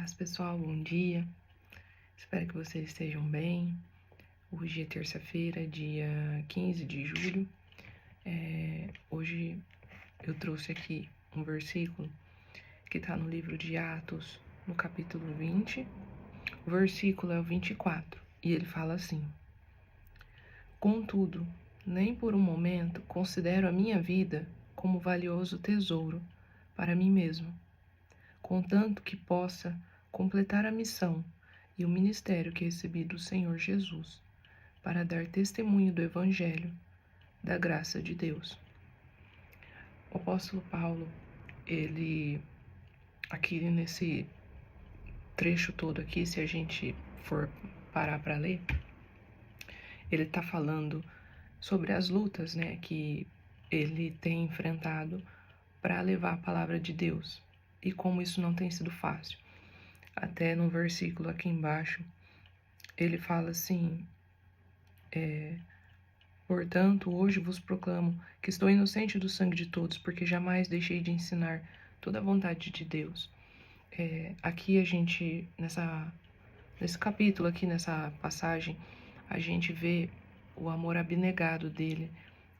Paz, pessoal, bom dia. Espero que vocês estejam bem. Hoje é terça-feira, dia 15 de julho. Hoje eu trouxe aqui um versículo que está no livro de Atos, no capítulo 20. O versículo é o 24 e ele fala assim: Contudo, nem por um momento considero a minha vida como valioso tesouro para mim mesmo, contanto que possa completar a missão e o ministério que recebi do Senhor Jesus, para dar testemunho do Evangelho, da graça de Deus. O apóstolo Paulo, ele, aqui nesse trecho todo aqui, se a gente for parar para ler, ele está falando sobre as lutas, né, que ele tem enfrentado para levar a palavra de Deus e como isso não tem sido fácil. Até no versículo aqui embaixo, ele fala assim: Portanto, hoje vos proclamo que estou inocente do sangue de todos, porque jamais deixei de ensinar toda a vontade de Deus. Aqui a gente, nesse capítulo aqui, nessa passagem, a gente vê o amor abnegado dele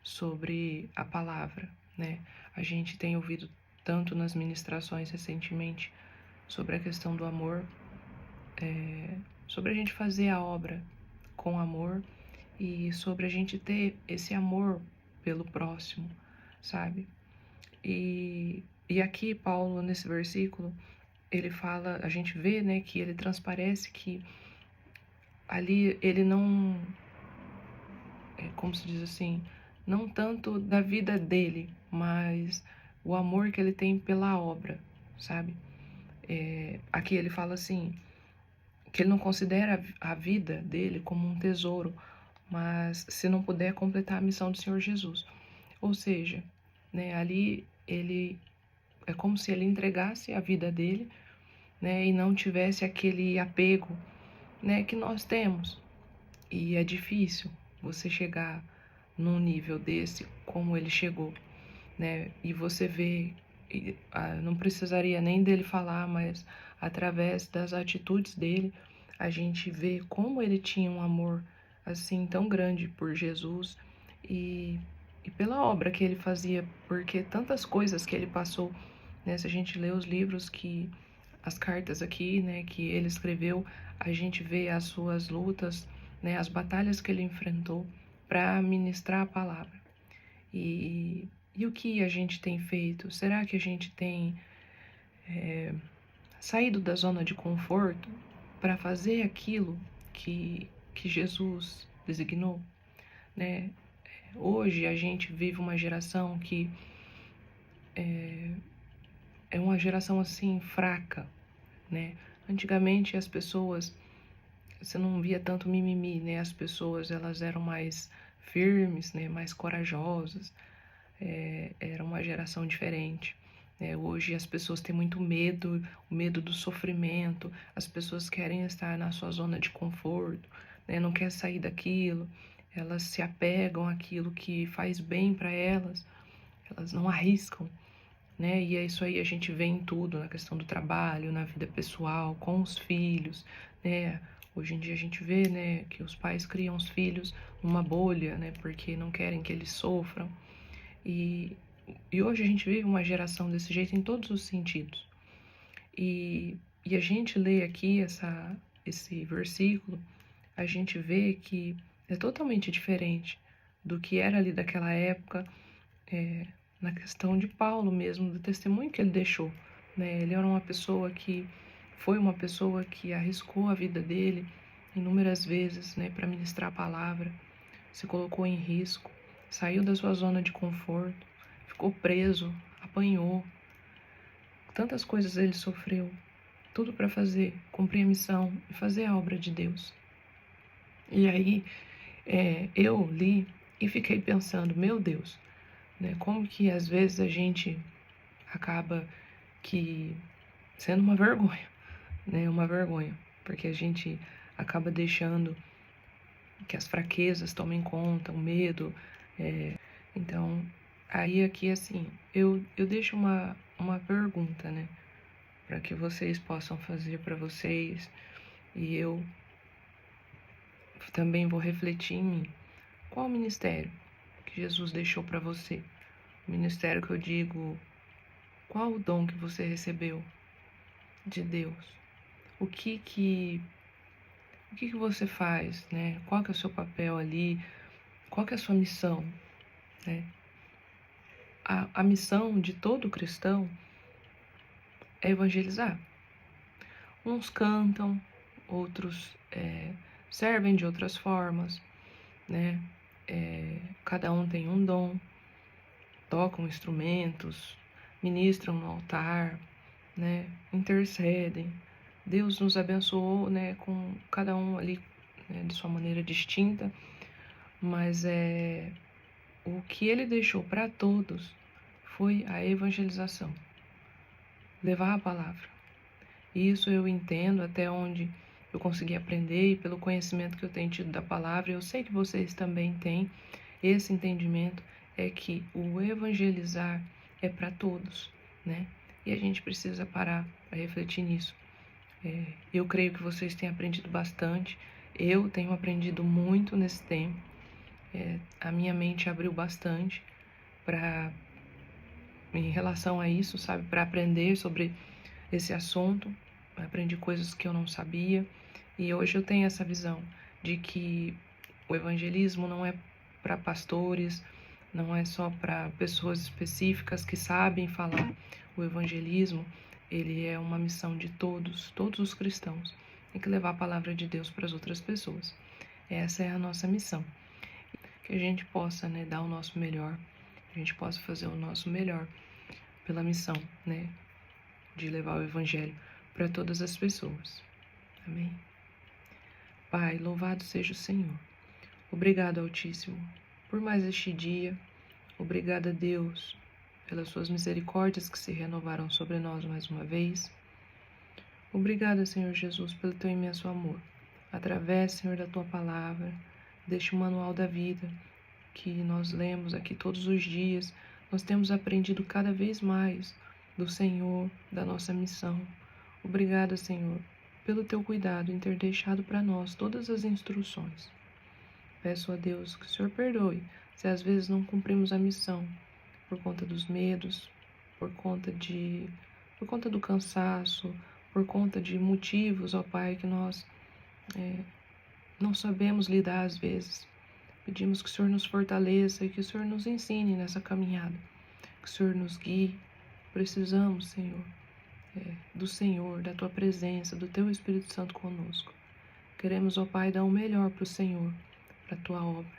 sobre a palavra, né? A gente tem ouvido tanto nas ministrações recentemente sobre a questão do amor, sobre a gente fazer a obra com amor e sobre a gente ter esse amor pelo próximo, sabe? E aqui Paulo, nesse versículo, ele fala, a gente vê, né, que ele transparece que ali ele não, como se diz assim, não tanto da vida dele, mas o amor que ele tem pela obra, sabe? Aqui ele fala assim, que ele não considera a vida dele como um tesouro, mas se não puder completar a missão do Senhor Jesus. Ou seja, né, ali ele é como se ele entregasse a vida dele, né, e não tivesse aquele apego, né, que nós temos. E é difícil você chegar num nível desse como ele chegou, né? E você vê, não precisaria nem dele falar, mas através das atitudes dele, a gente vê como ele tinha um amor assim tão grande por Jesus e, e pela obra que ele fazia, porque tantas coisas que ele passou, né? Se a gente lê os livros as cartas aqui, né, que ele escreveu, a gente vê as suas lutas, né, as batalhas que ele enfrentou para ministrar a palavra. E o que a gente tem feito? Será que a gente tem saído da zona de conforto para fazer aquilo que Jesus designou, né? Hoje a gente vive uma geração que é uma geração assim fraca, né? Antigamente as pessoas, você não via tanto mimimi, né? As pessoas, elas eram mais firmes, né? Mais corajosas. Era uma geração diferente. Hoje as pessoas têm muito medo, o medo do sofrimento, as pessoas querem estar na sua zona de conforto, né? Não quer sair daquilo, elas se apegam àquilo que faz bem para elas não arriscam, né? E é isso aí, a gente vê em tudo, na questão do trabalho, na vida pessoal, com os filhos, né? Hoje em dia a gente vê, né, que os pais criam os filhos numa bolha, né, porque não querem que eles sofram. E, e hoje a gente vive uma geração desse jeito em todos os sentidos. E a gente lê aqui esse versículo, a gente vê que é totalmente diferente do que era ali daquela época, na questão de Paulo mesmo, do testemunho que ele deixou, né? Ele era uma pessoa que foi uma pessoa que arriscou a vida dele inúmeras vezes, né, para ministrar a palavra, se colocou em risco, saiu da sua zona de conforto, ficou preso, apanhou, tantas coisas ele sofreu, tudo para cumprir a missão e fazer a obra de Deus. E aí eu li e fiquei pensando, meu Deus, né, como que às vezes a gente acaba que sendo uma vergonha, né, uma vergonha, porque a gente acaba deixando que as fraquezas tomem conta, o medo. Então, aí aqui assim, eu deixo uma pergunta, né, para que vocês possam fazer para vocês, e eu também vou refletir em mim. Qual o ministério que Jesus deixou para você? O ministério que eu digo, qual o dom que você recebeu de Deus? O que você faz, né? Qual que é o seu papel ali? Qual que é a sua missão, né? A missão de todo cristão é evangelizar. Uns cantam, outros servem de outras formas, né? Cada um tem um dom, tocam instrumentos, ministram no altar, né? Intercedem. Deus nos abençoou, né? Com cada um ali, né, de sua maneira distinta, mas o que Ele deixou para todos foi a evangelização, levar a palavra. Isso eu entendo até onde eu consegui aprender, e pelo conhecimento que eu tenho tido da palavra, eu sei que vocês também têm esse entendimento, é que o evangelizar é para todos, né? E a gente precisa parar para refletir nisso. Eu creio que vocês têm aprendido bastante, eu tenho aprendido muito nesse tempo, a minha mente abriu bastante em relação a isso, sabe? Para aprender sobre esse assunto, aprendi coisas que eu não sabia, e hoje eu tenho essa visão de que o evangelismo não é para pastores, não é só para pessoas específicas que sabem falar. O evangelismo, ele é uma missão de todos os cristãos. Tem que levar a palavra de Deus para as outras pessoas. Essa é a nossa missão. Que a gente possa, né, dar o nosso melhor, que a gente possa fazer o nosso melhor pela missão, né, de levar o evangelho para todas as pessoas. Amém? Pai, louvado seja o Senhor. Obrigado, Altíssimo, por mais este dia. Obrigada, Deus, pelas suas misericórdias que se renovaram sobre nós mais uma vez. Obrigada, Senhor Jesus, pelo teu imenso amor. Através, Senhor, da tua palavra, deste manual da vida que nós lemos aqui todos os dias, nós temos aprendido cada vez mais do Senhor, da nossa missão. Obrigada, Senhor, pelo teu cuidado em ter deixado para nós todas as instruções. Peço a Deus que o Senhor perdoe se às vezes não cumprimos a missão por conta dos medos, por conta do cansaço, por conta de motivos, ó Pai, que nós não sabemos lidar às vezes. Pedimos que o Senhor nos fortaleça e que o Senhor nos ensine nessa caminhada, que o Senhor nos guie. Precisamos, Senhor, do Senhor, da Tua presença, do Teu Espírito Santo conosco. Queremos, ó Pai, dar o melhor para o Senhor, para a Tua obra.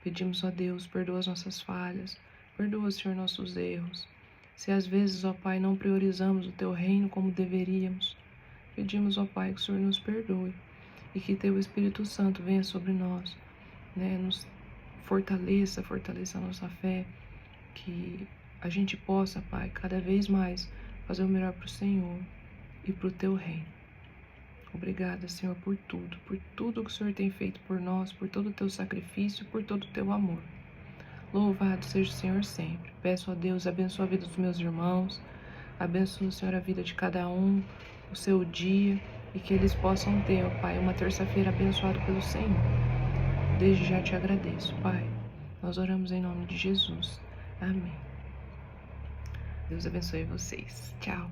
Pedimos, ó Deus, perdoa as nossas falhas, perdoa, Senhor, nossos erros. Se às vezes, ó Pai, não priorizamos o Teu reino como deveríamos, pedimos, ó Pai, que o Senhor nos perdoe e que Teu Espírito Santo venha sobre nós, né, nos fortaleça a nossa fé, que a gente possa, Pai, cada vez mais fazer o melhor para o Senhor e para o Teu reino. Obrigada, Senhor, por tudo que o Senhor tem feito por nós, por todo o Teu sacrifício, por todo o Teu amor. Louvado seja o Senhor sempre. Peço a Deus, abençoa a vida dos meus irmãos, abençoa, Senhor, a vida de cada um, o seu dia, e que eles possam ter, ó Pai, uma terça-feira abençoada pelo Senhor. Desde já te agradeço, Pai. Nós oramos em nome de Jesus. Amém. Deus abençoe vocês. Tchau.